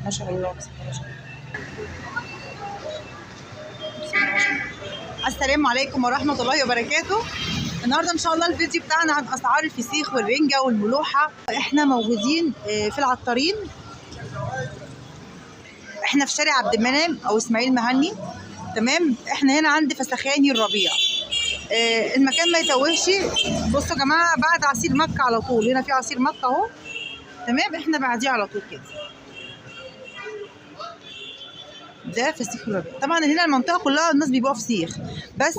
ما شاء الله. بسم الله ما شاء الله. السلام عليكم ورحمة الله وبركاته. النهارده ان شاء الله الفيديو بتاعنا عن اسعار الفسيخ والرنجة والملوحة. احنا موجودين في العطارين، احنا في شارع عبد المنعم او اسماعيل مهني. تمام، احنا هنا عند فسخاني الربيع. المكان ما يتوهش. بصوا يا جماعة، بعد عصير مكة على طول، هنا في عصير مكة اهو. تمام، احنا بعديه على طول كده. ده فسيخ الربيع. طبعا هنا المنطقه كلها الناس بيبيعوا فسيخ، بس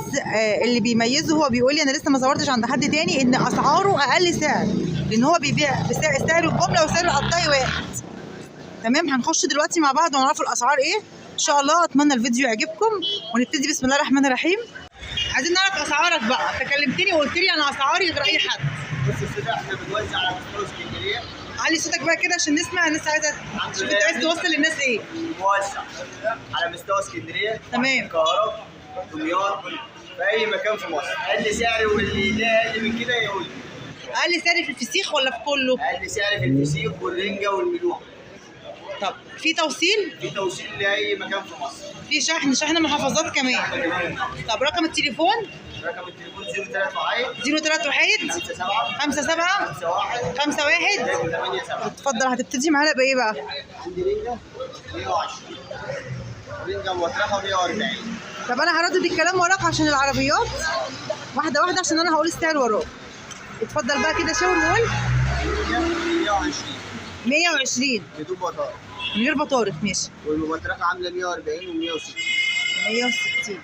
اللي بيميزه هو بيقول لي انا لسه ما زورتش عند حد تاني ان اسعاره اقل سعر، لان هو بيبيع بسعر الجمله وسعر القطاعي واحد. تمام، هنخش دلوقتي مع بعض ونعرف الاسعار ايه ان شاء الله. اتمنى الفيديو يعجبكم ونبتدي. بسم الله الرحمن الرحيم. عايزين نعرف اسعارك بقى. انت كلمتني وقلت لي انا اسعاري غير اي حد. بص يا سيدي، احنا بنوزع على مستوى اسكندريه. علي صوتك بقى كده عشان نسمع الناس. عايزه شوف انت عايز توصل للناس ايه. موزع على مستوى اسكندريه، تمام، القاهره، دمياط، في اي مكان في مصر. اقل سعر واللي لا اقل من كده يقول لي. اقل سعر في الفسيخ ولا في كله؟ اقل سعر في الفسيخ والرنجه والملوحه. طب في توصيل؟ في توصيل لاي مكان في مصر. في شحن محافظات كمان. طب رقم التليفون؟ رقم التليفون 03 03 وحيد 57 51. اتفضل. هتبتدي معانا بايه بقى؟ عندي رنجه 120، رنجه مطرحه 140. طب انا هردد الكلام وراك عشان العربيات، واحده واحده عشان انا هقول السعر وراك. اتفضل بقى كده شاور وقول. 120 بدون بطارخ، من غير بطارخ. ماشي. والمطرحه عامله 140 و160. 160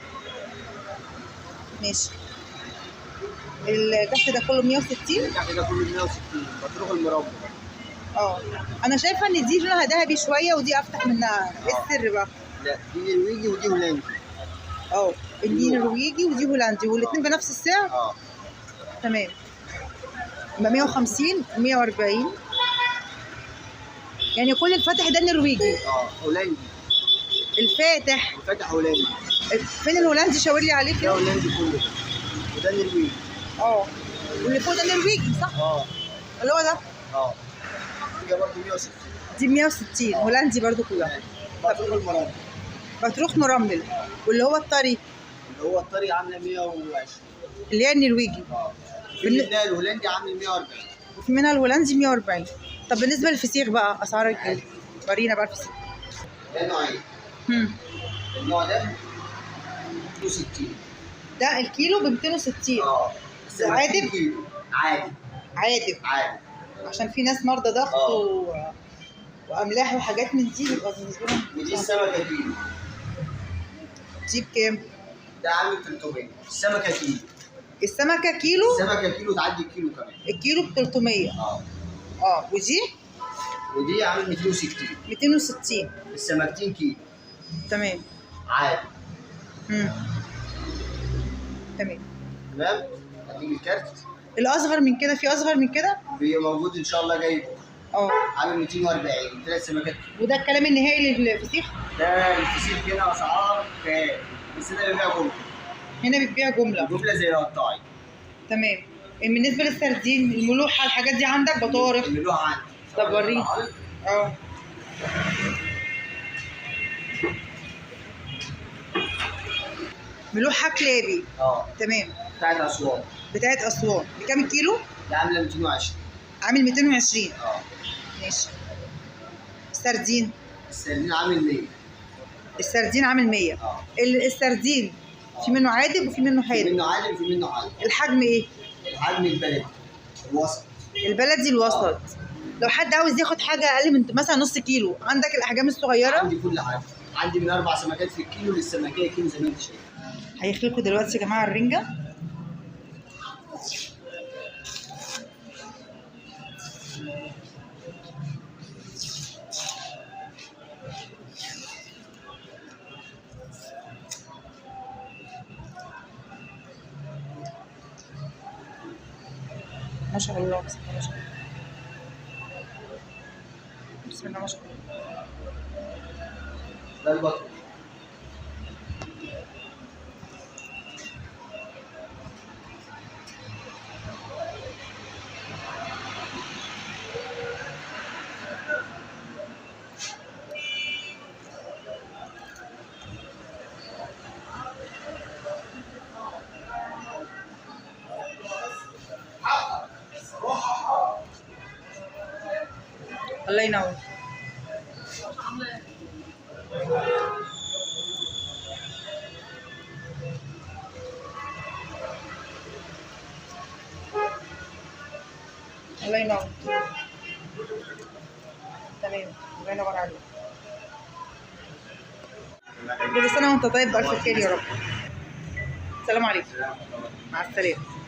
ماشي. التحت ده كله 160. التحت ده كله 160. بطروخ المربى. انا شايفه ان دي لونها ذهبي شويه ودي افتح منها. ايه السر بقى؟ لا، دي نرويجي ودي هولندي. دي نرويجي ودي هولندي، والاثنين بنفس السعر. تمام، يبقى 150 و140. يعني كل الفاتح ده نرويجي. هولندي. الفاتح هولندي. فين الهولندي؟ شاور لي عليه ده كده. هولندي كله، وده نرويجي. واللي فوق ده نرويجي صح؟ اللي هو ده. دي برضه 160. دي 160 هولندي برضه كلها. بطروخ المرمل. بطروخ مرمل. واللي هو الطري؟ اللي هو الطري عامله 120. اللي هي النرويجي. في منها الهولندي عامل 140. وفي منها الهولندي 140. طب بالنسبه للفسيخ بقى اسعارك ايه؟ ورينا بقى الفسيخ. ده نوعين. النوع ده 260. ده الكيلو ب 260. عادي؟ عادي عشان في ناس مرضى ضغط واملاح وحاجات من دي بيبقى بالنسبه لهم. ودي السمكه كيلو. دي بكام؟ ده عامل 300. السمكه كيلو. السمكه كيلو؟ السمكه كيلو تعدي الكيلو كمان. الكيلو ب 300. ودي عامل 260. 260. السمكتين كيلو. تمام. عادي. تمام. هتيجي الكارت. الاصغر من كده؟ في اصغر من كده؟ موجود ان شاء الله جاي. عامل 240. 3 سمكات. وده الكلام النهائي للفسيخ؟ ده الفسيخ هنا اسعار كام؟ بس ده بيبيع جمله. هنا بتبيع جمله. جمله زي القطاعي. تمام. بالنسبه للسردين، الملوحه، الحاجات دي عندك؟ بطارخ؟ الملوحه عندي. طب وريني. ملوحه كلابي. تمام. بتاعت اسوان. بكام الكيلو؟ ده عامله 220. عامل 220. ماشي. السردين عامل 100. السردين عامل 100. السردين في منه عادب وفي منه حادق. في منه عادب وفي منه حادق. الحجم ايه؟ الحجم البلدي الوسط. البلدي الوسط. لو حد عاوز ياخد حاجه اقل من مثلا نص كيلو، عندك الاحجام الصغيره؟ عندي كل حاجه. عندي من 4 سمكات في الكيلو للسمكيه كيلو زي ما انت شايف. هيخليكوا دلوقتي يا جماعه الرنجه. ما شاء الله. بسم الله ما شاء الله. بسم الله ما شاء الله. ده البطل. الله ينور. الله ينور. تمام، الله ينور عليك. كل سنة وانت طيب بألف خير يا رب. السلام عليكم. مع السلامة.